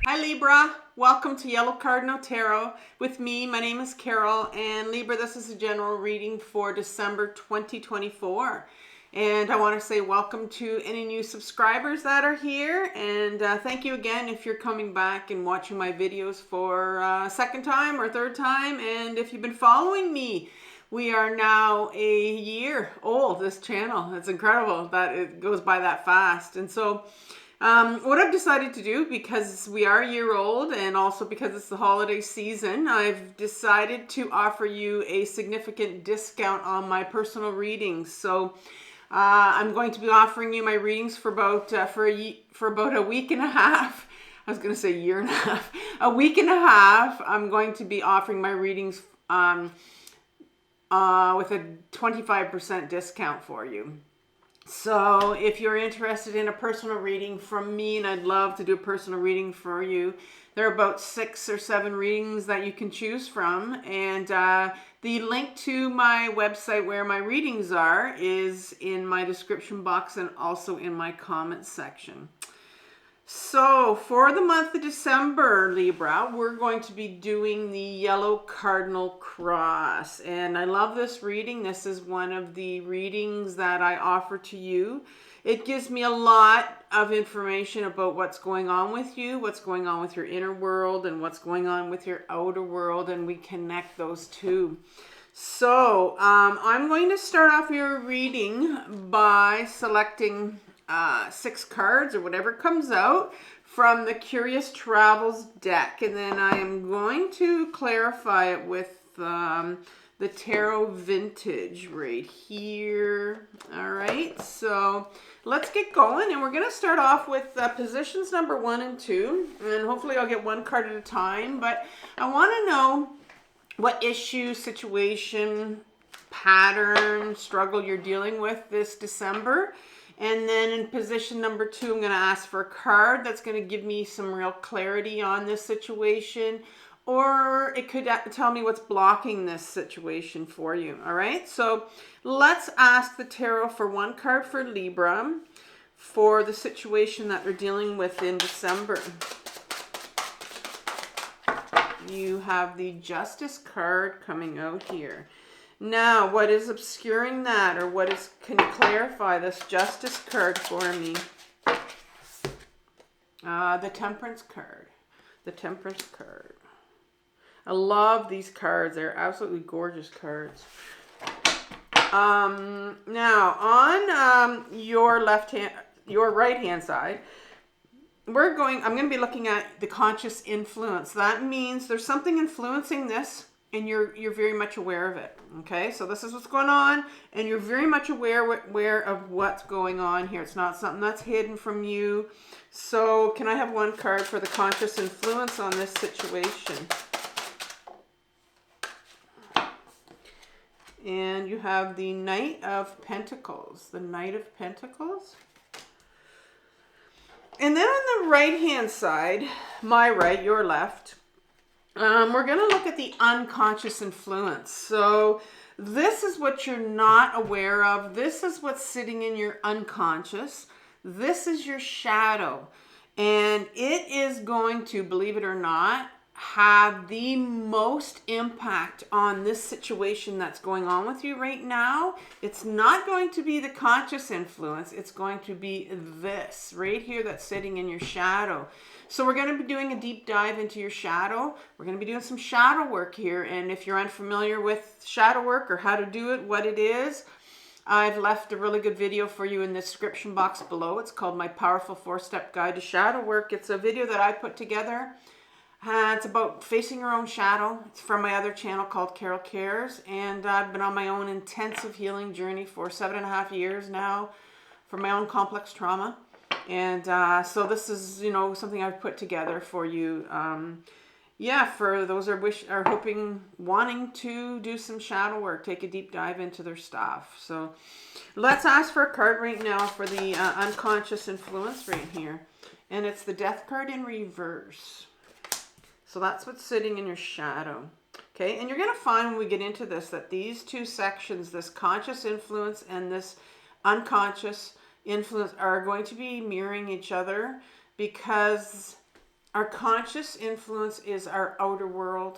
Hi Libra, welcome to Yellow Cardinal Tarot with me. My name is Carol, and Libra, this is a general reading for December 2024. And I want to say welcome to any new subscribers that are here, and thank you again if you're coming back and watching my videos for a second time or third time. And if you've been following me, we are now a year old, this channel. It's incredible that it goes by that fast. And so what I've decided to do, because we are a year old and also because it's the holiday season, I've decided to offer you a significant discount on my personal readings. So I'm going to be offering you my readings for about a week and a half. I was going to say a year and a half. A week and a half. I'm going to be offering my readings with a 25% discount for you. So if you're interested in a personal reading from me, and I'd love to do a personal reading for you, there are about 6 or 7 readings that you can choose from. And the link to my website where my readings are is in my description box and also in my comments section. So for the month of December, Libra, we're going to be doing the Yellow Cardinal Cross. And I love this reading. This is one of the readings that I offer to you. It gives me a lot of information about what's going on with you, what's going on with your inner world, and what's going on with your outer world, and we connect those two. So I'm going to start off your reading by selecting 6 cards or whatever comes out from the Curious Travels deck, and then I am going to clarify it with the Tarot Vintage right here. All right, so let's get going, and we're going to start off with positions number 1 and 2, and hopefully I'll get 1 card at a time. But I want to know what issue, situation, pattern, struggle you're dealing with this December. And then in position number 2, I'm going to ask for a card that's going to give me some real clarity on this situation, or it could tell me what's blocking this situation for you. All right, so let's ask the tarot for 1 card for Libra for the situation that they're dealing with in December. You have the Justice card coming out here. Now, what is obscuring that, or can you clarify this Justice card for me? The Temperance card. The Temperance card. I love these cards. They're absolutely gorgeous cards. Now, on your right hand side, I'm going to be looking at the conscious influence. That means there's something influencing this, and you're very much aware of it. Okay, so this is what's going on, and you're very much aware of what's going on here. It's not something that's hidden from you. So can I have 1 card for the conscious influence on this situation? And you have the Knight of Pentacles. The Knight of Pentacles. And then on the right hand side, my right, your left, we're going to look at the unconscious influence. So this is what you're not aware of. This is what's sitting in your unconscious. This is your shadow. And it is going to, believe it or not, have the most impact on this situation that's going on with you right now. It's not going to be the conscious influence. It's going to be this right here that's sitting in your shadow. So we're going to be doing a deep dive into your shadow. We're going to be doing some shadow work here. And if you're unfamiliar with shadow work or how to do it, what it is, I've left a really good video for you in the description box below. It's called My Powerful 4-Step Guide to Shadow Work. It's a video that I put together. It's about facing your own shadow. It's from my other channel called Carol Cares. And I've been on my own intensive healing journey for 7.5 years now for my own complex trauma. And so this is, something I've put together for you. For those who are wanting to do some shadow work, take a deep dive into their stuff. So let's ask for a card right now for the unconscious influence right here. And it's the Death card in reverse. So that's what's sitting in your shadow. Okay, and you're going to find when we get into this that these 2 sections, this conscious influence and this unconscious influence, are going to be mirroring each other, because Our conscious influence is our outer world.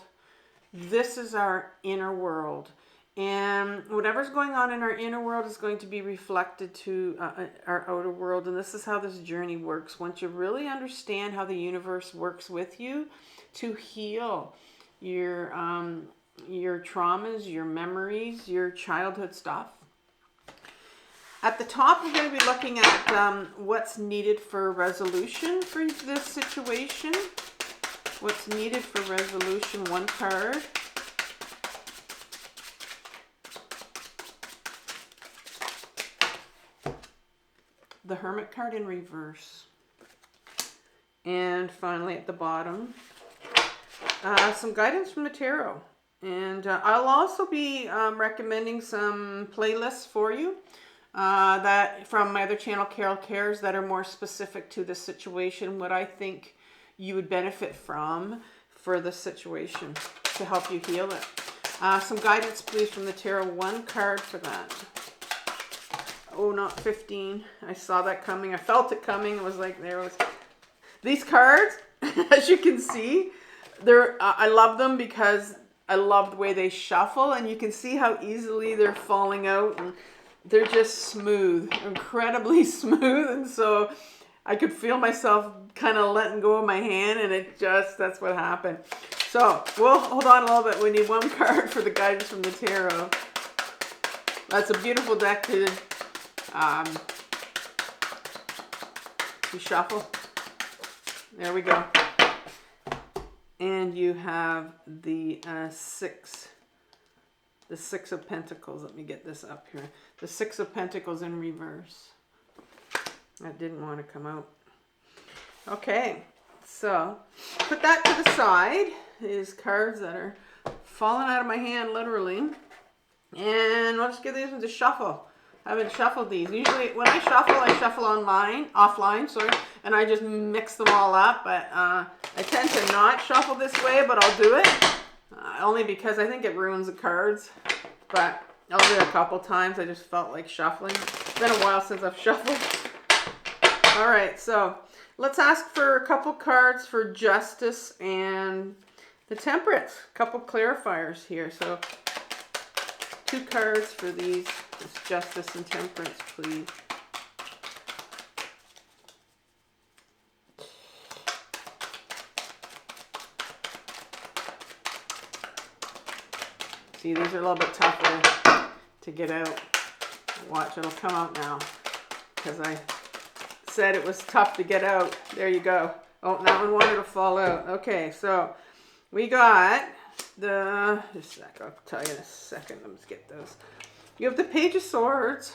This is our inner world. And whatever's going on in our inner world is going to be reflected to our outer world. And this is how this journey works. Once you really understand how the universe works with you to heal your traumas, your memories, your childhood stuff. At the top, we're going to be looking at what's needed for resolution for this situation. What's needed for resolution, one card. The Hermit card in reverse. And finally at the bottom, some guidance from the tarot. And I'll also be recommending some playlists for you that from my other channel, Carol Cares, that are more specific to this situation, what I think you would benefit from for the situation to help you heal it. Some guidance, please, from the tarot. One card for that. Oh, not 15. I saw that coming. I felt it coming. It was like there was... These cards, as you can see, I love them because I love the way they shuffle, and you can see how easily they're falling out, and they're just smooth, incredibly smooth. And so I could feel myself kind of letting go of my hand, and that's what happened. So we'll hold on a little bit. We need one card for the guidance from the tarot. That's a beautiful deck to shuffle. There we go. And you have the Six of Pentacles. Let me get this up here. The Six of Pentacles in reverse. That didn't want to come out. Okay, so put that to the side. These cards that are falling out of my hand, literally. And let's give these ones a shuffle. I haven't shuffled these. Usually when I shuffle offline, sorry, and I just mix them all up. But I tend to not shuffle this way, but I'll do it. Only because I think it ruins the cards. But I'll do it a couple times. I just felt like shuffling. It's been a while since I've shuffled. All right, so let's ask for a couple cards for Justice and the Temperance. A couple clarifiers here. So 2 cards for these. It's Justice and Temperance, please. See, these are a little bit tougher to get out. Watch, it'll come out now. Because I said it was tough to get out. There you go. Oh, that one wanted to fall out. Okay, so we got the... Just a sec, I'll tell you in a second. Let's get those. You have the Page of Swords,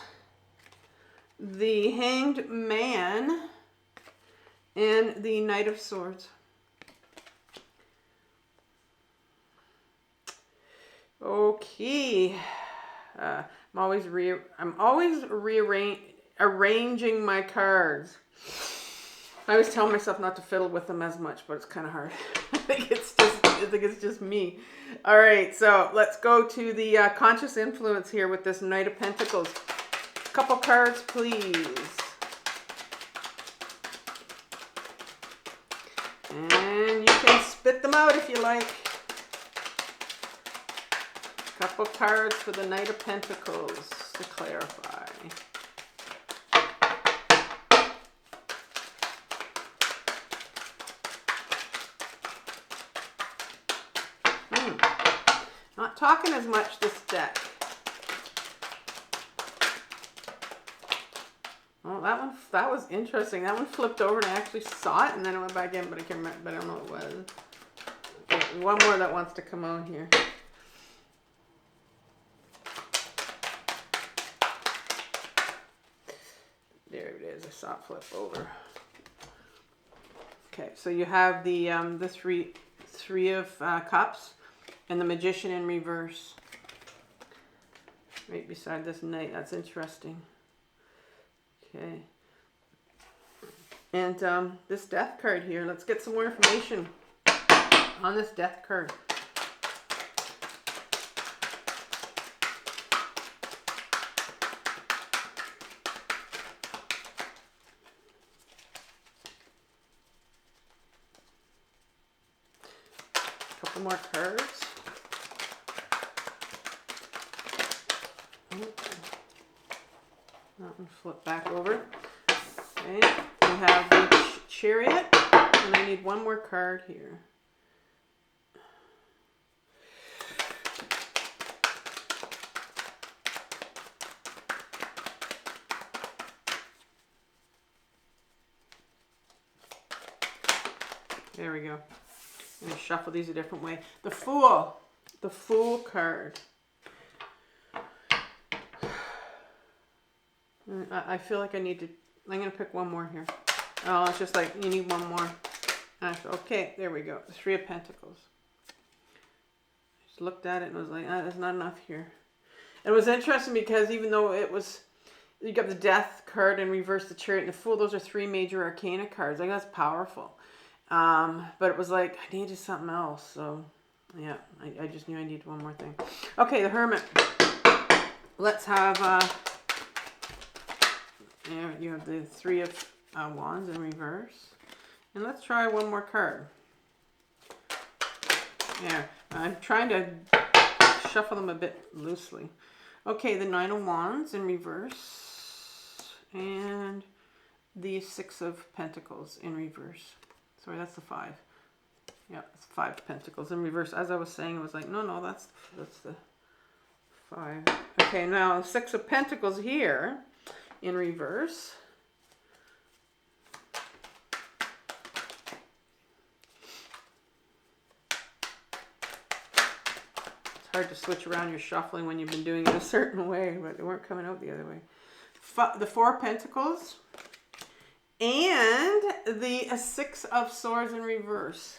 the Hanged Man, and the Knight of Swords. Okay. I'm always arranging my cards. I always tell myself not to fiddle with them as much, but it's kind of hard. I think it's just me. All right, so let's go to the conscious influence here with this Knight of Pentacles. A couple cards, please. And you can spit them out if you like. A couple cards for the Knight of Pentacles to clarify. Not talking as much this deck. Oh, that was interesting. That one flipped over and I actually saw it and then it went back in, but I can't remember, but I don't know what it was. Okay, one more that wants to come out here. There it is. I saw it flip over. Okay, so you have the three of Cups. And the Magician in reverse. Right beside this Knight. That's interesting. Okay. And this Death card here. Let's get some more information on this Death card. some more cards. That one flip back over. Okay, we have the Chariot, and I need one more card here. There we go. I'm going to shuffle these a different way. The Fool card. I feel like I need to, I'm going to pick one more here. Oh, it's just like, you need one more. Okay, there we go. The Three of Pentacles. I just looked at it and was like, there's not enough here. And it was interesting because even though it was, you got the Death card in reverse, the Chariot and the Fool, those are three major arcana cards. I think that's powerful. But it was like, I needed something else. So, yeah, I just knew I needed one more thing. Okay, the Hermit. Let's have, there you have the Three of Wands in reverse. And let's try one more card. There. I'm trying to shuffle them a bit loosely. Okay, the Nine of Wands in reverse. And the Six of Pentacles in reverse. Sorry, that's the Five. Yeah, it's Five of Pentacles in reverse. As I was saying, it was like, no, that's the Five. Okay, now Six of Pentacles here in reverse. It's hard to switch around your shuffling when you've been doing it a certain way, but they weren't coming out the other way. The Four of Pentacles. And the Six of Swords in reverse.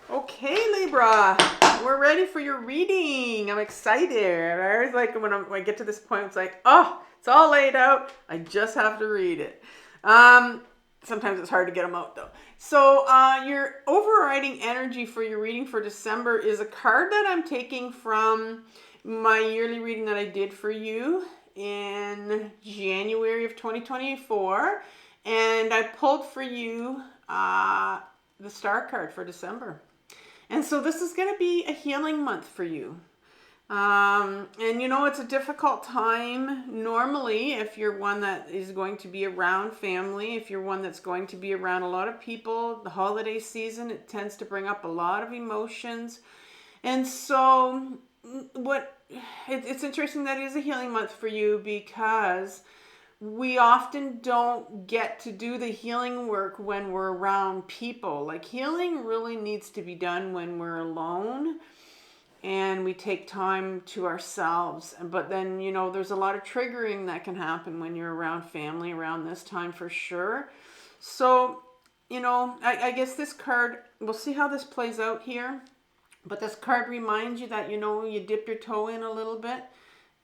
Okay, Libra, we're ready for your reading. I'm excited. I always like when I get to this point, it's like, oh, it's all laid out. I just have to read it. Sometimes it's hard to get them out though. So your overriding energy for your reading for December is a card that I'm taking from my yearly reading that I did for you in January of 2024, and I pulled for you the Star card for December. And so this is going to be a healing month for you. And you know, it's a difficult time normally if you're one that is going to be around family, if you're one that's going to be around a lot of people. The holiday season, it tends to bring up a lot of emotions. And so it's interesting that it is a healing month for you, because we often don't get to do the healing work when we're around people. Like, healing really needs to be done when we're alone and we take time to ourselves. But then, you know, there's a lot of triggering that can happen when you're around family around this time for sure. So, you know, I guess this card, we'll see how this plays out here. But this card reminds you that, you know, you dip your toe in a little bit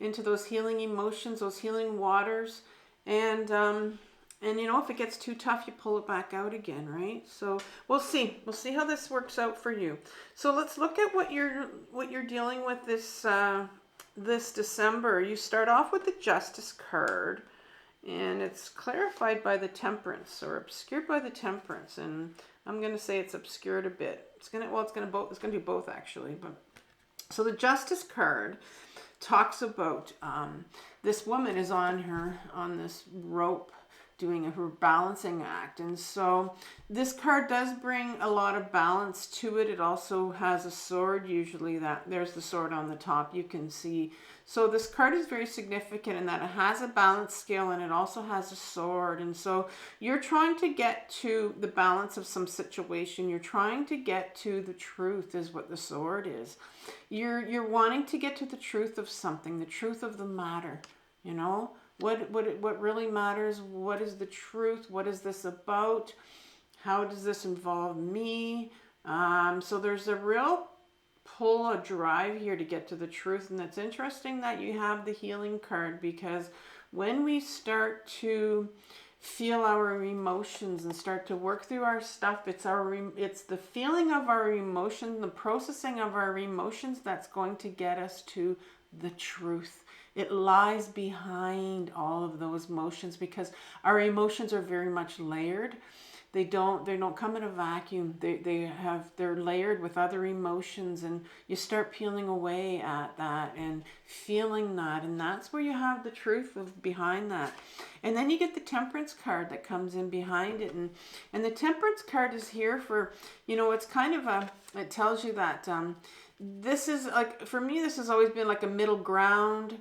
into those healing emotions, those healing waters. And you know, if it gets too tough, you pull it back out again, right? So we'll see. We'll see how this works out for you. So let's look at what you're dealing with this this December. You start off with the Justice card, and it's clarified by the Temperance, or obscured by the Temperance. And I'm going to say it's obscured a bit. It's going to do both actually. But so the Justice card talks about this woman is on this rope doing her balancing act, and so this card does bring a lot of balance to it. It also has a sword, usually there's the sword on the top, you can see. So this card is very significant in that it has a balance scale and it also has a sword. And so you're trying to get to the balance of some situation. You're trying to get to the truth is what the sword is. You're wanting to get to the truth of something, the truth of the matter, you know? What really matters? What is the truth? What is this about? How does this involve me? So there's a real pull, a drive here to get to the truth. And it's interesting that you have the healing card, because when we start to feel our emotions and start to work through our stuff, it's the feeling of our emotion, the processing of our emotions that's going to get us to the truth. It lies behind all of those emotions, because our emotions are very much layered. They don't come in a vacuum. They're layered with other emotions, and you start peeling away at that and feeling that, and that's where you have the truth of behind that. And then you get the Temperance card that comes in behind it, and the Temperance card is here for, it's kind of it tells you that this is like, for me, this has always been like a middle ground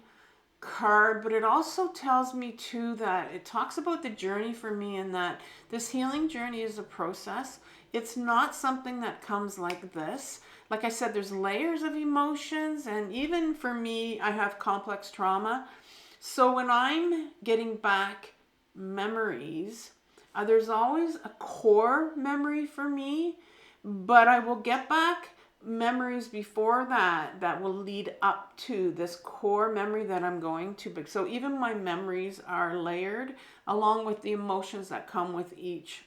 card, but it also tells me too that it talks about the journey for me, and that this healing journey is a process. It's not something that comes like this. Like I said, there's layers of emotions, and even for me, I have complex trauma. So when I'm getting back memories, there's always a core memory for me, but I will get back memories before that will lead up to this core memory that I'm going to. But so even my memories are layered along with the emotions that come with each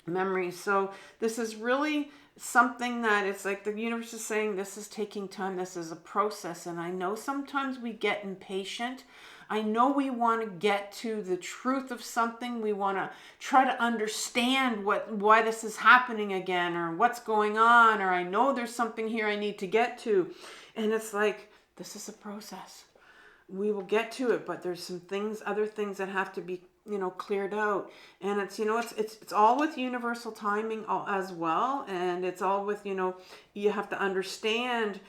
memory. So this is really something that it's like the universe is saying, this is taking time, this is a process. And I know sometimes we get impatient. I know we want to get to the truth of something. We want to try to understand why this is happening again, or what's going on, or I know there's something here I need to get to. And it's like, this is a process. We will get to it, but there's some things, other things that have to be, cleared out. And it's, it's all with universal timing as well. And it's all with, you have to understand,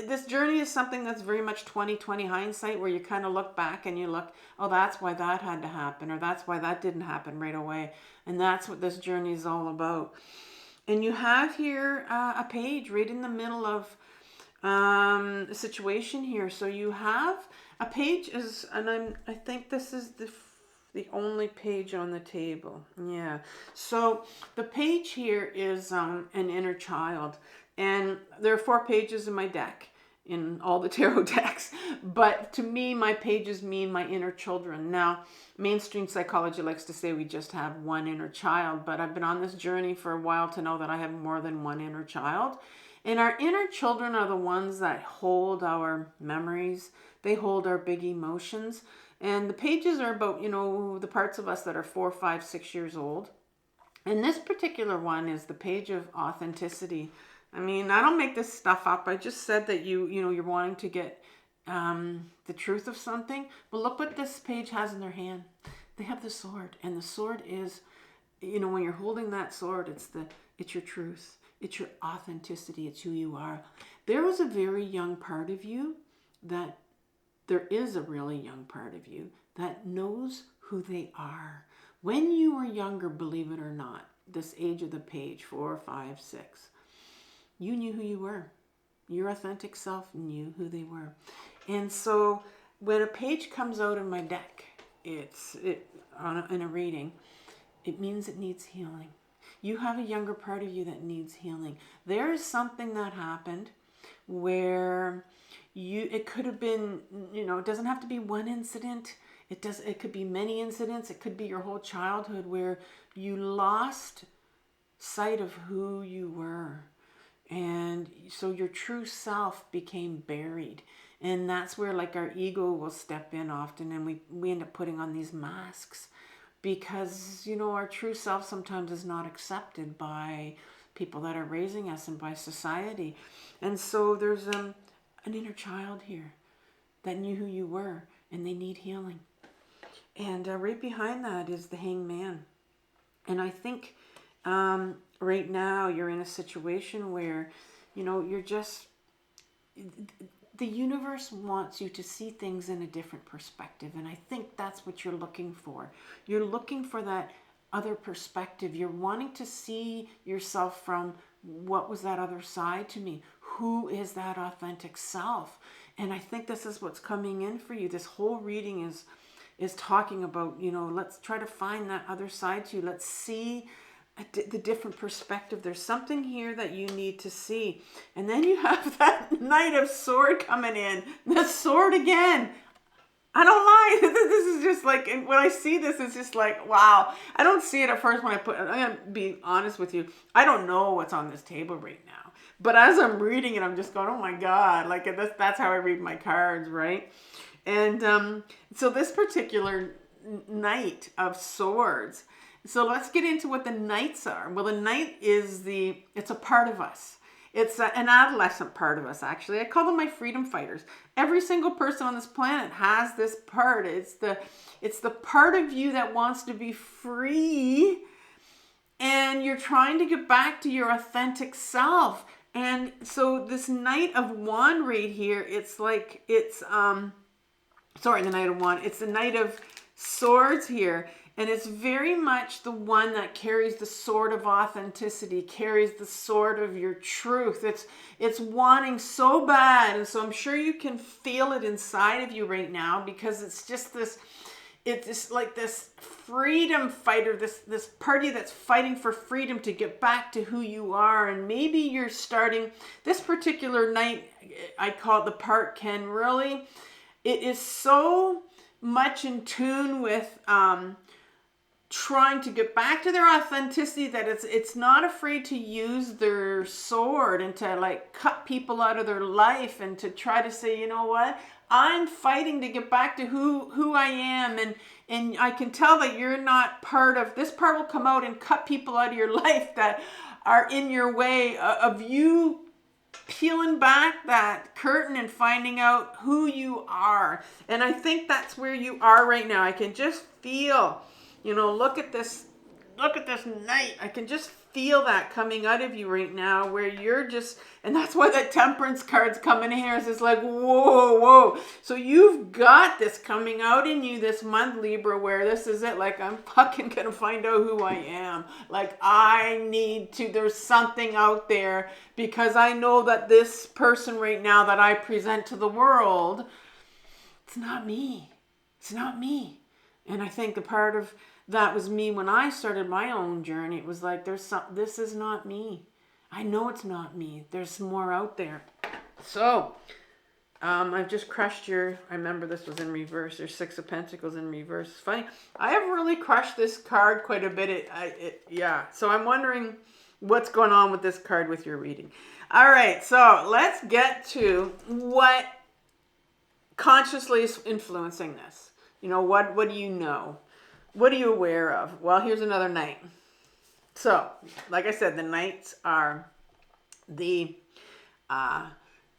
this journey is something that's very much 20/20 hindsight, where you kind of look back and you look, oh, that's why that had to happen, or that's why that didn't happen right away. And that's what this journey is all about. And you have here a page right in the middle of a situation here. So you have a page I think this is the only page on the table. Yeah. So the page here is an inner child. And there are 4 pages in my deck, in all the tarot decks. But to me, my pages mean my inner children. Now, mainstream psychology likes to say we just have one inner child. But I've been on this journey for a while to know that I have more than one inner child. And our inner children are the ones that hold our memories. They hold our big emotions. And the pages are about, the parts of us that are 4, 5, 6 years old. And this particular one is the page of authenticity. I mean, I don't make this stuff up. I just said that you're wanting to get the truth of something. But look what this page has in their hand. They have the sword, and the sword is, when you're holding that sword, it's your truth. It's your authenticity. It's who you are. There is a very young part of you there is a really young part of you that knows who they are. When you were younger, believe it or not, this age of the page, 4, 5, 6, you knew who you were. Your authentic self knew who they were. And so when a page comes out of my deck, in a reading, it means it needs healing. You have a younger part of you that needs healing. There is something that happened where it could have been, it doesn't have to be one incident. It could be many incidents. It could be your whole childhood where you lost sight of who you were. And so your true self became buried. And that's where like our ego will step in often, and we end up putting on these masks because, our true self sometimes is not accepted by people that are raising us and by society. And so there's an inner child here that knew who you were, and they need healing. And right behind that is the Hangman. And I think right now you're in a situation where, you're just, the universe wants you to see things in a different perspective. And I think that's what you're looking for. You're looking for that other perspective. You're wanting to see yourself from, what was that other side to me? Who is that authentic self? And I think this is what's coming in for you. This whole reading is talking about, let's try to find that other side to you. Let's see the different perspective. There's something here that you need to see. And then you have that Knight of Sword coming in. The sword again. I don't lie. This is just like, and when I see this, it's just like, wow. I don't see it at first when I'm going to be honest with you. I don't know what's on this table right now. But as I'm reading it, I'm just going, oh my God. Like that's how I read my cards, right? And so this particular Knight of Swords. So let's get into what the knights are. Well, the knight is it's a part of us. It's an adolescent part of us, actually. I call them my freedom fighters. Every single person on this planet has this part. It's the part of you that wants to be free, and you're trying to get back to your authentic self. And so this Knight of Wand right here, the Knight of Wand, it's the Knight of Swords here. And it's very much the one that carries the sword of authenticity, carries the sword of your truth. It's wanting so bad. And so I'm sure you can feel it inside of you right now, because it's just it's like this freedom fighter, this party that's fighting for freedom to get back to who you are. And maybe you're starting this particular night, I call it the part, can really, it is so much in tune with trying to get back to their authenticity that it's not afraid to use their sword and to like cut people out of their life and to try to say, you know what, I'm fighting to get back to who I am. And I can tell that you're not part of this. Part will come out and cut people out of your life that are in your way of you peeling back that curtain and finding out who you are. And I think that's where you are right now. I can just feel, look at this knight. I can just feel that coming out of you right now, where you're just, and that's why the Temperance card's coming in here. It's like, whoa. So you've got this coming out in you this month, Libra, where this is it. Like, I'm fucking gonna find out who I am. Like, I need to, there's something out there, because I know that this person right now that I present to the world, it's not me. It's not me. And I think a part of that was me when I started my own journey. It was like, this is not me. I know it's not me. There's more out there. So, I've just crushed I remember this was in reverse. There's 6 of Pentacles in reverse. It's funny. I have really crushed this card quite a bit. So I'm wondering what's going on with this card with your reading. All right. So let's get to what consciously is influencing this. What do you know? What are you aware of? Well, here's another knight. So, like I said, the knights are the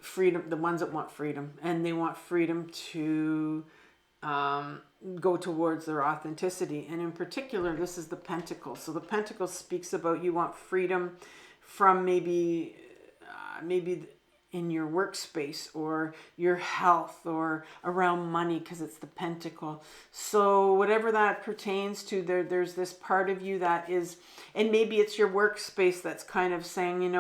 freedom, the ones that want freedom, and they want freedom to go towards their authenticity. And in particular, this is the Pentacle. So the Pentacle speaks about you want freedom from maybe in your workspace or your health or around money, because it's the Pentacle. So whatever that pertains to, there's this part of you that is, and maybe it's your workspace that's kind of saying,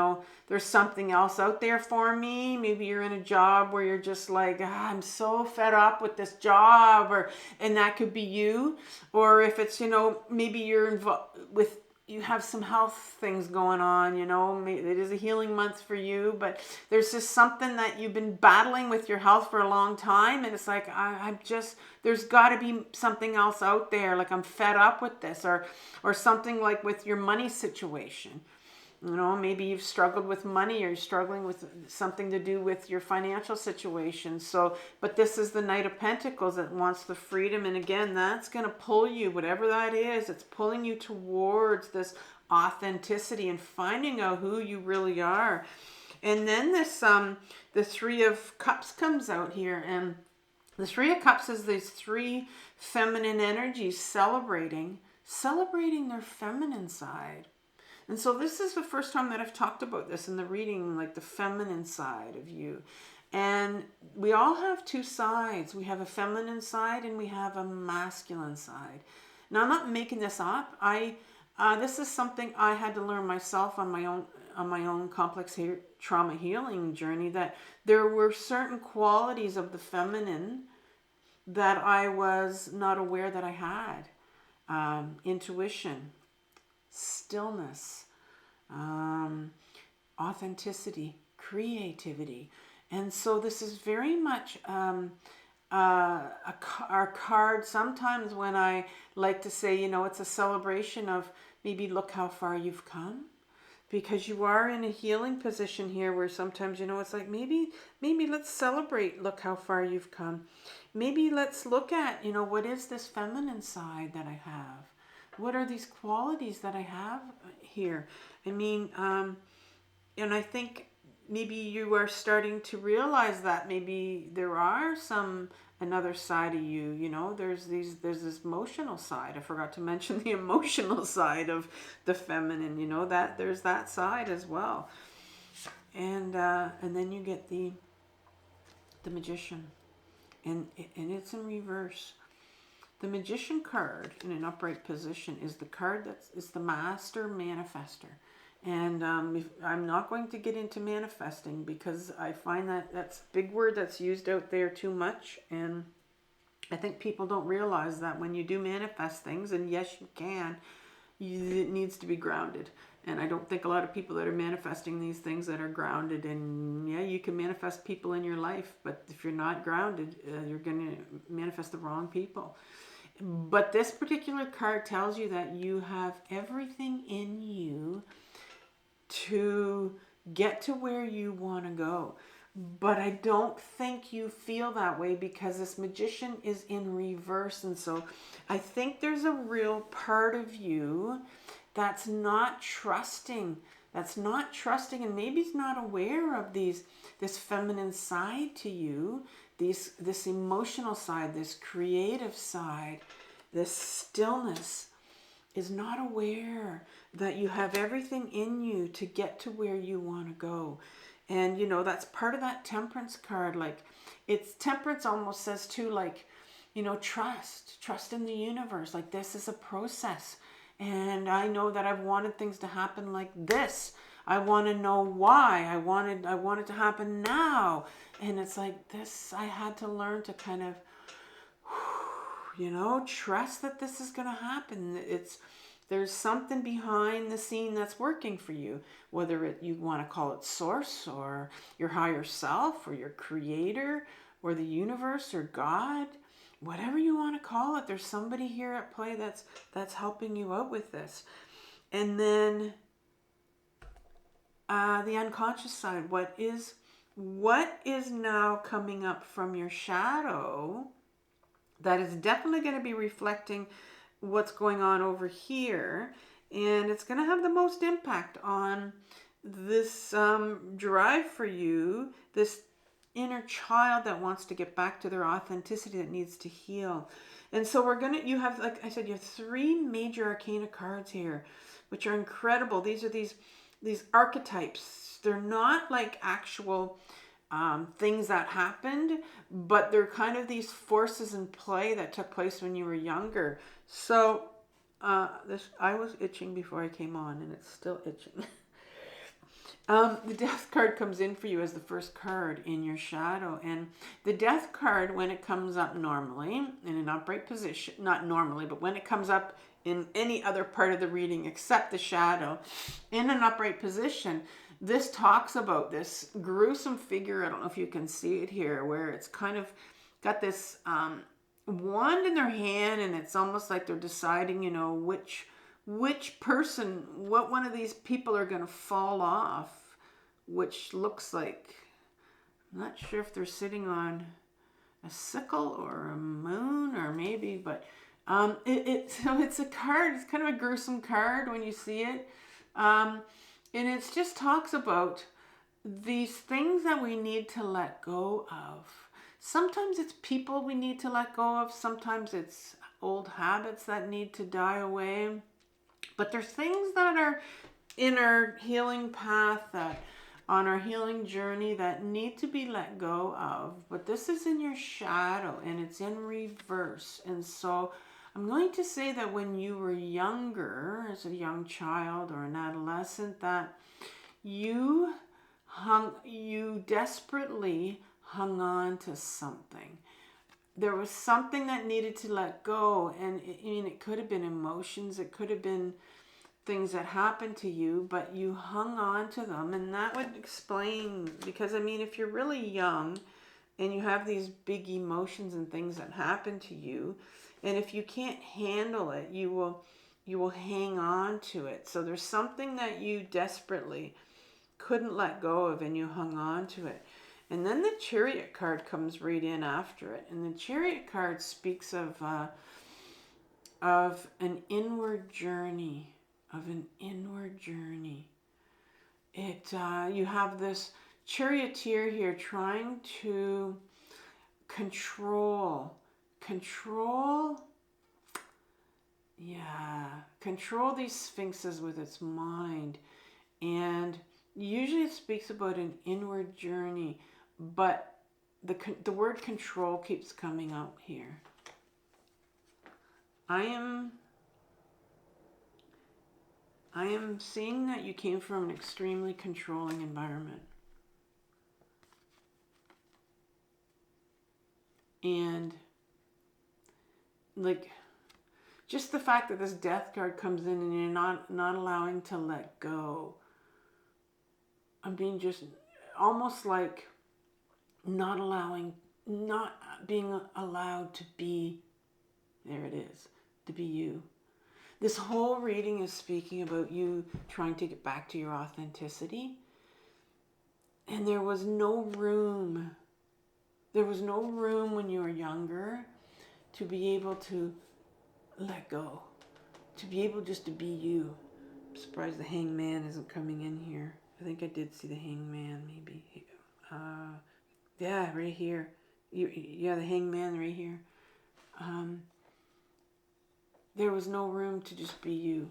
there's something else out there for me. Maybe you're in a job where you're just like, I'm so fed up with this job, and that could be you. Or if it's, maybe you're involved with, you have some health things going on, it is a healing month for you, but there's just something that you've been battling with your health for a long time. And it's like, there's got to be something else out there. Like, I'm fed up with this, or something like with your money situation. Maybe you've struggled with money, or you're struggling with something to do with your financial situation. So, but this is the Knight of Pentacles that wants the freedom. And again, that's going to pull you, whatever that is, it's pulling you towards this authenticity and finding out who you really are. And then this, the 3 of Cups comes out here. And the 3 of Cups is these 3 feminine energies celebrating their feminine side. And so this is the first time that I've talked about this in the reading, like the feminine side of you. And we all have 2 sides. We have a feminine side and we have a masculine side. Now, I'm not making this up. This is something I had to learn myself on my own complex trauma healing journey, that there were certain qualities of the feminine that I was not aware that I had. Intuition, stillness, authenticity, creativity. And so this is very much our card. Sometimes when I like to say, it's a celebration of maybe look how far you've come. because you are in a healing position here where sometimes, it's like maybe let's celebrate, look how far you've come. Maybe let's look at, what is this feminine side that I have? What are these qualities that I have here? I mean, and I think maybe you are starting to realize that maybe there are another side of you, there's this emotional side. I forgot to mention the emotional side of the feminine, that there's that side as well. And then you get the Magician, and it's in reverse. The Magician card in an upright position is the card is the Master Manifester. And I'm not going to get into manifesting because I find that that's a big word that's used out there too much. And I think people don't realize that when you do manifest things, and yes, you can, it needs to be grounded. And I don't think a lot of people that are manifesting these things that are grounded. And yeah, you can manifest people in your life, but if you're not grounded, you're going to manifest the wrong people. But this particular card tells you that you have everything in you to get to where you want to go. But I don't think you feel that way because this Magician is in reverse. And so I think there's a real part of you that's not trusting, and maybe is not aware of this feminine side to you, this emotional side, this creative side, this stillness, is not aware that you have everything in you to get to where you want to go. And that's part of that Temperance card. Like, it's Temperance almost says too, like, trust in the universe. Like, this is a process, and I know that I've wanted things to happen like this. I want to know why. I want it to happen now. And it's like this, I had to learn to kind of trust that this is going to happen. There's something behind the scene that's working for you, whether you want to call it source or your higher self or your creator or the universe or God, whatever you want to call it. There's somebody here at play that's helping you out with this. And then the unconscious side, what is now coming up from your shadow that is definitely going to be reflecting what's going on over here, and it's going to have the most impact on this drive for you, this inner child that wants to get back to their authenticity, that needs to heal. And so you have, like I said, you have 3 major arcana cards here, which are incredible. These are these archetypes. They're not like actual things that happened, but they're kind of these forces in play that took place when you were younger. So I was itching before I came on, and it's still itching. The Death card comes in for you as the first card in your shadow, and the Death card, when it comes up normally in an upright position, not normally, but when it comes up in any other part of the reading except the shadow, in an upright position, this talks about this gruesome figure. I don't know if you can see it here, where it's kind of got this wand in their hand, and it's almost like they're deciding, which person, what one of these people are going to fall off, which looks like, I'm not sure if they're sitting on a sickle or a moon or maybe, but so it's a card. It's kind of a gruesome card when you see it. And it just talks about these things that we need to let go of. Sometimes it's people we need to let go of. Sometimes it's old habits that need to die away. But there's things that are in our healing path, that on our healing journey, that need to be let go of. But this is in your shadow, and it's in reverse. And so I'm going to say that when you were younger, as a young child or an adolescent, that you desperately hung on to something. There was something that needed to let go, and it could have been emotions, it could have been things that happened to you, but you hung on to them. And that would explain, because if you're really young and you have these big emotions and things that happen to you, and if you can't handle it, you you will hang on to it. So there's something that you desperately couldn't let go of, and you hung on to it. And then the Chariot card comes right in after it. And the Chariot card speaks of an inward journey, It you have this charioteer here trying to control, control these sphinxes with its mind. And usually it speaks about an inward journey, but the word control keeps coming out here. I am seeing that you came from an extremely controlling environment. And like, just the fact that this Death card comes in and you're not allowing to let go. I'm being just almost like not being allowed to be, there it is, to be you. This whole reading is speaking about you trying to get back to your authenticity. And there was no room. There was no room when you were younger to be able to let go. To be able just to be you. I'm surprised the Hangman isn't coming in here. I think I did see the Hangman maybe. Yeah, right here. Yeah, the Hangman right here. There was no room to just be you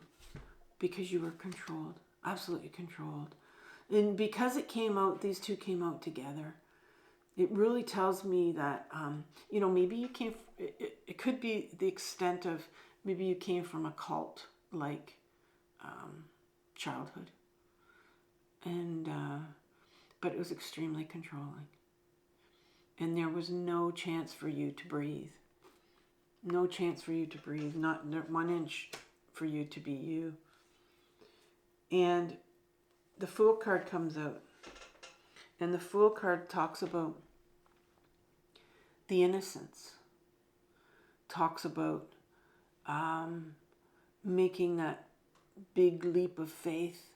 because you were controlled, absolutely controlled. And because it came out, these two came out together. It really tells me that, maybe you came, it could be the extent of, maybe you came from a cult-like childhood. And, but it was extremely controlling. And there was no chance for you to breathe. No chance for you to breathe, not 1 inch for you to be you. And the Fool card comes out. And the Fool card talks about the innocence. Talks about making that big leap of faith.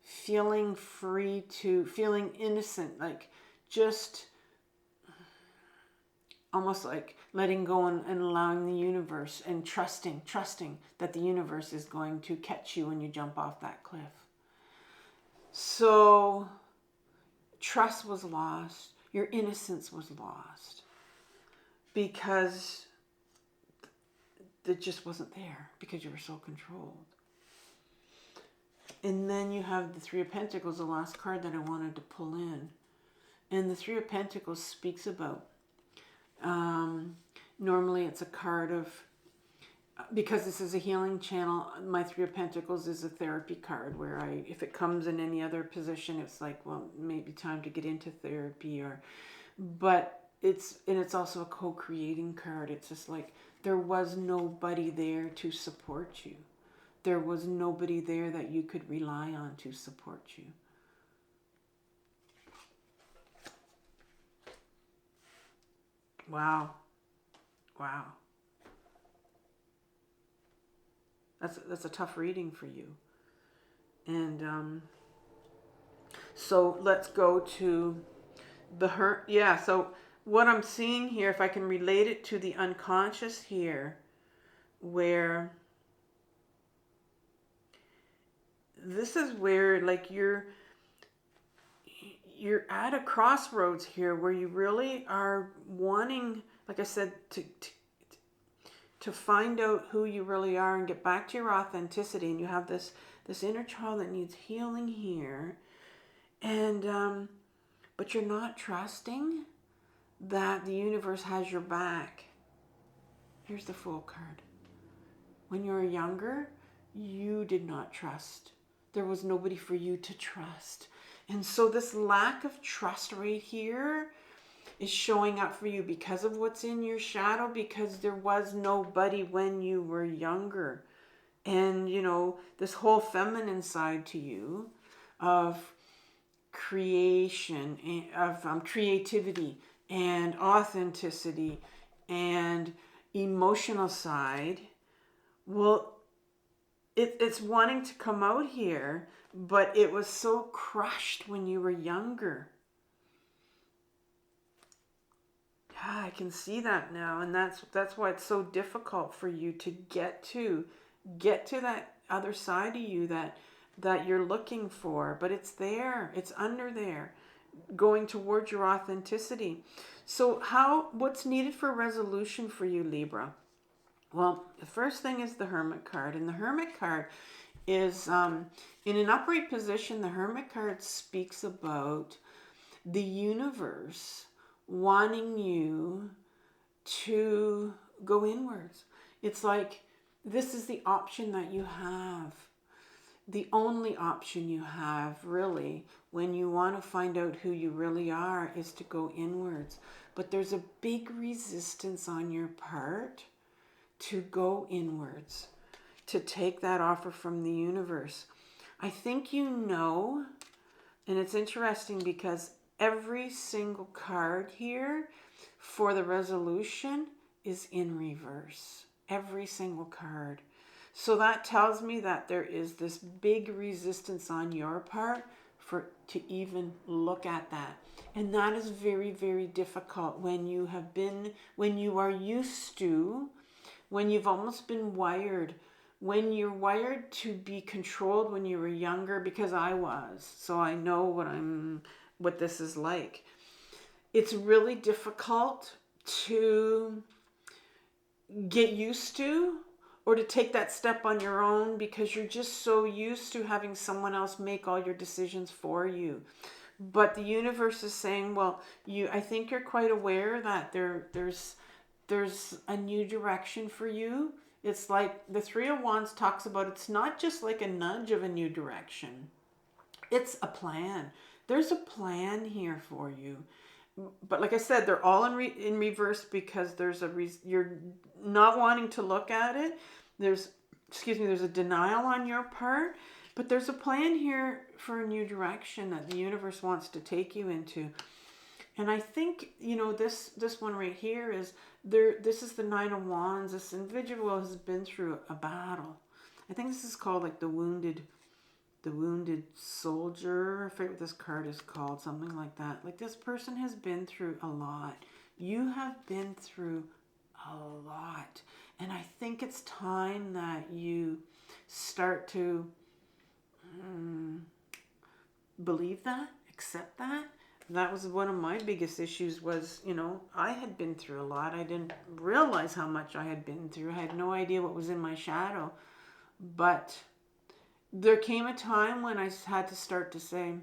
Feeling free to, feeling innocent, like just almost like letting go and allowing the universe and trusting that the universe is going to catch you when you jump off that cliff. So trust was lost. Your innocence was lost because it just wasn't there because you were so controlled. And then you have the Three of Pentacles, the last card that I wanted to pull in. And the Three of Pentacles speaks about normally it's a card of, because this is a healing channel, my Three of Pentacles is a therapy card where if it comes in any other position, it's like, well, maybe time to get into therapy, but it's also a co-creating card. It's just like, there was nobody there to support you. There was nobody there that you could rely on to support you. Wow. That's a tough reading for you. And so let's go to the hurt. Yeah, so what I'm seeing here, if I can relate it to the unconscious here, where this is where like you're at a crossroads here where you really are wanting, like I said, to find out who you really are and get back to your authenticity. And you have this inner child that needs healing here. And, but you're not trusting that the universe has your back. Here's the Fool card. When you were younger, you did not trust. There was nobody for you to trust. And so this lack of trust right here is showing up for you because of what's in your shadow, because there was nobody when you were younger. And, this whole feminine side to you of creation, of creativity and authenticity and emotional side, well, it's wanting to come out here, but it was so crushed when you were younger. Yeah, I can see that now, and that's why it's so difficult for you to get to that other side of you that you're looking for. But it's there, it's under there, going towards your authenticity. So what's needed for resolution for you, Libra? Well, the first thing is the Hermit card, and the Hermit card is in an upright position. The Hermit card speaks about the universe wanting you to go inwards. It's like this is the option that you have. The only option you have, really, when you want to find out who you really are, is to go inwards. But there's a big resistance on your part to go inwards, to take that offer from the universe. I think you know, and it's interesting because every single card here for the resolution is in reverse. Every single card. So that tells me that there is this big resistance on your part to even look at that. And that is very, very difficult when you are used to, when you've almost been wired, when you're wired to be controlled when you were younger, because I was. So I know what this is like. It's really difficult to get used to, or to take that step on your own, because you're just so used to having someone else make all your decisions for you. But the universe is saying, well, I think you're quite aware that there's a new direction for you. It's like the Three of Wands talks about, it's not just like a nudge of a new direction. It's a plan. There's a plan here for you. But like I said, they're all in reverse because you're not wanting to look at it. There's a denial on your part, but there's a plan here for a new direction that the universe wants to take you into. And I think, this one right here is there. This is the Nine of Wands. This individual has been through a battle. I think this is called like the wounded soldier. I forget what this card is called, something like that. Like, this person has been through a lot. You have been through a lot. And I think it's time that you start to believe that, accept that. That was one of my biggest issues was, I had been through a lot. I didn't realize how much I had been through. I had no idea what was in my shadow. But there came a time when I had to start to say,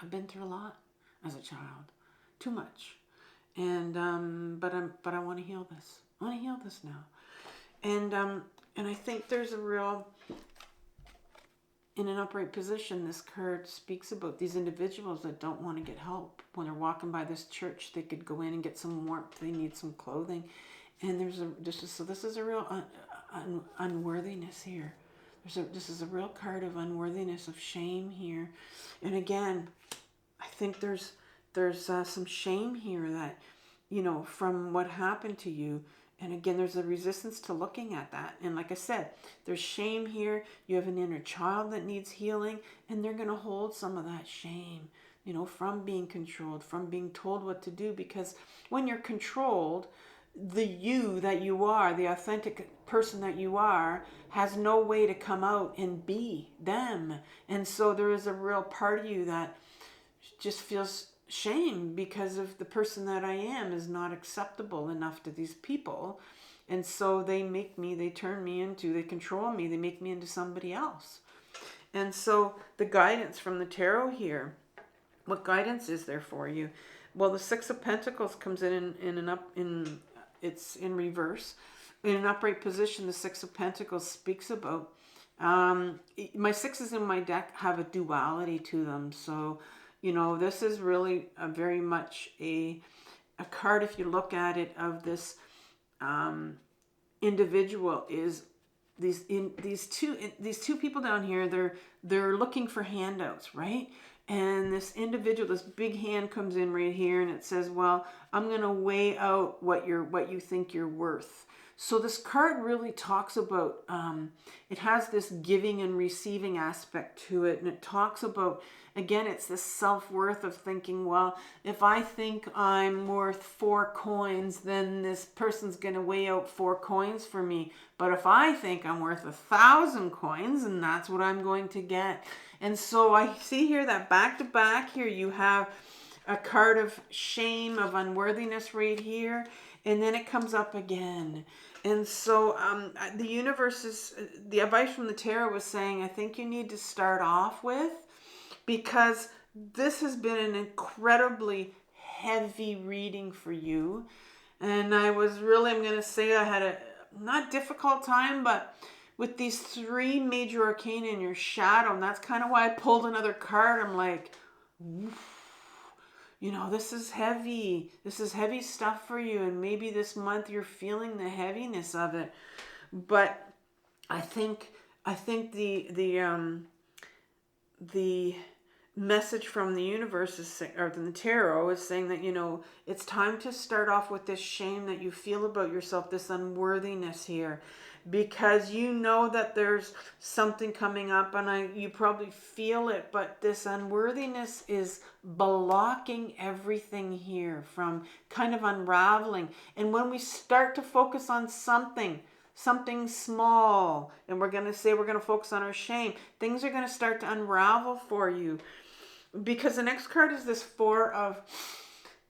I've been through a lot as a child, too much, and but I want to heal this. I want to heal this now, and I think there's a real, in an upright position, this card speaks about these individuals that don't want to get help. When they're walking by this church, they could go in and get some warmth. They need some clothing, and this is a real unworthiness here. This is a real card of unworthiness, of shame here. And again, I think there's some shame here that, from what happened to you. And again, there's a resistance to looking at that. And like I said, there's shame here. You have an inner child that needs healing, and they're going to hold some of that shame, from being controlled, from being told what to do. Because when you're controlled, the you that you are, the authentic person that you are, has no way to come out and be them. And so there is a real part of you that just feels shame because of the person that I am is not acceptable enough to these people. And so they control me, they make me into somebody else. And so the guidance from the tarot here, what guidance is there for you? Well, the Six of Pentacles comes it's in reverse. In an upright position, the Six of Pentacles speaks about, my sixes in my deck have a duality to them. So, this is really very much a card, if you look at it, of this individual is these two people down here. They're looking for handouts, right? And this individual, this big hand comes in right here, and it says, well, I'm going to weigh out what you think you're worth. So this card really talks about, it has this giving and receiving aspect to it. And it talks about, again, it's this self-worth of thinking, well, if I think I'm worth 4 coins, then this person's going to weigh out 4 coins for me. But if I think I'm worth 1,000 coins, and that's what I'm going to get. And so I see here that back to back here, you have a card of shame, of unworthiness right here. And then it comes up again. And so the universe is, the advice from the tarot was saying, I think you need to start off with, because this has been an incredibly heavy reading for you. And I was really, I'm going to say I had a not difficult time, but with these 3 major arcana in your shadow, and that's kind of why I pulled another card. I'm like, oof. You know, this is heavy. This is heavy stuff for you. And maybe this month you're feeling the heaviness of it. But I think the message from the universe is, or the tarot is saying that, you know, it's time to start off with this shame that you feel about yourself, this unworthiness here. Because you know that there's something coming up, and you probably feel it, but this unworthiness is blocking everything here from kind of unraveling. And when we start to focus on something small, and we're going to focus on our shame, things are going to start to unravel for you. Because the next card is this 4 of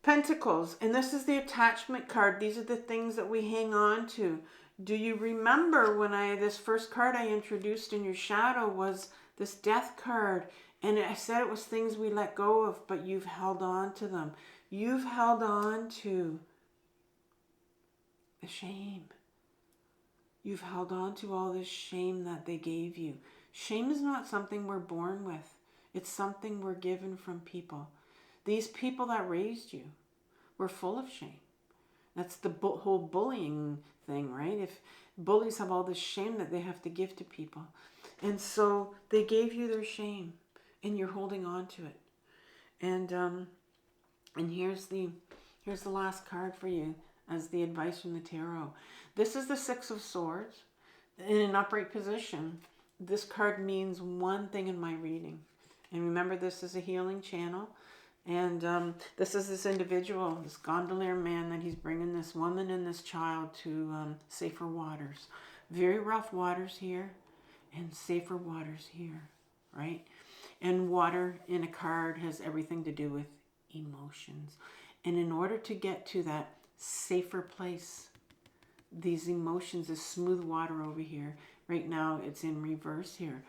Pentacles, and this is the attachment card. These are the things that we hang on to. Do you remember when this first card I introduced in your shadow was this Death card? And I said it was things we let go of, but you've held on to them. You've held on to the shame. You've held on to all this shame that they gave you. Shame is not something we're born with. It's something we're given from people. These people that raised you were full of shame. That's the whole bullying thing, right? If bullies have all this shame that they have to give to people. And so they gave you their shame, and you're holding on to it. And here's the last card for you as the advice from the tarot. This is the 6 of Swords in an upright position. This card means one thing in my reading. And remember, this is a healing channel. And this is this individual, this gondolier man, that he's bringing this woman and this child to safer waters. Very rough waters here and safer waters here, right? And water in a card has everything to do with emotions. And in order to get to that safer place, these emotions, this smooth water over here, right now it's in reverse here,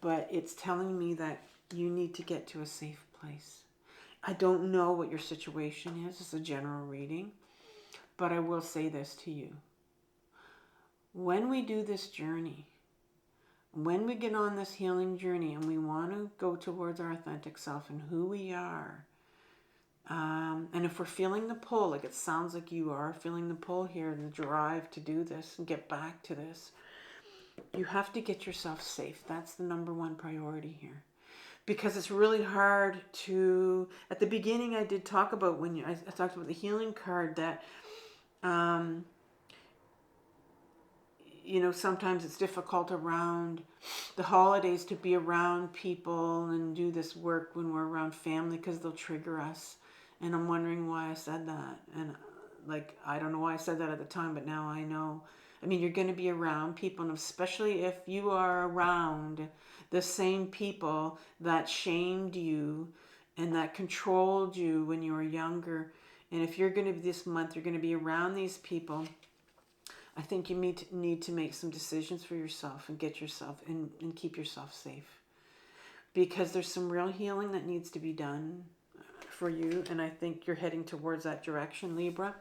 but it's telling me that you need to get to a safe place. I don't know what your situation is. It's a general reading. But I will say this to you. When we do this journey, when we get on this healing journey and we want to go towards our authentic self and who we are, and if we're feeling the pull, like it sounds like you are feeling the pull here, the drive to do this and get back to this, you have to get yourself safe. That's the #1 priority here. Because it's really hard to, at the beginning I did talk about, I talked about the healing card, that, you know, sometimes it's difficult around the holidays to be around people and do this work when we're around family, because they'll trigger us. And I'm wondering why I said that. And like, I don't know why I said that at the time, but now I know. I mean, you're going to be around people, and especially if you are around the same people that shamed you and that controlled you when you were younger. And if you're going to be this month, you're going to be around these people, I think you need to make some decisions for yourself and get yourself and keep yourself safe. Because there's some real healing that needs to be done for you. And I think you're heading towards that direction, Libra.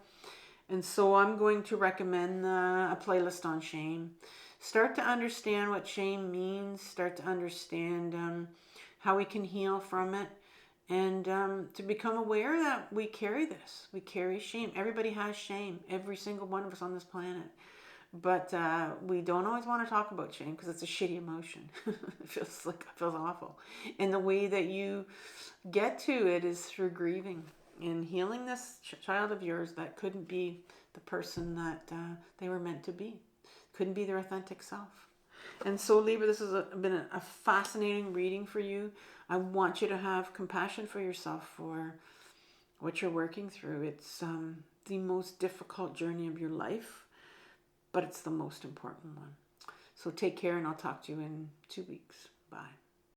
And so I'm going to recommend a playlist on shame. Start to understand what shame means. Start to understand how we can heal from it. And to become aware that we carry this. We carry shame. Everybody has shame. Every single one of us on this planet. But we don't always want to talk about shame because it's a shitty emotion. It feels awful. And the way that you get to it is through grieving and healing this child of yours that couldn't be the person that they were meant to be. Couldn't be their authentic self. And so, Libra, this has been a fascinating reading for you. I want you to have compassion for yourself for what you're working through. It's the most difficult journey of your life, but it's the most important one. So take care, and I'll talk to you in 2 weeks. Bye.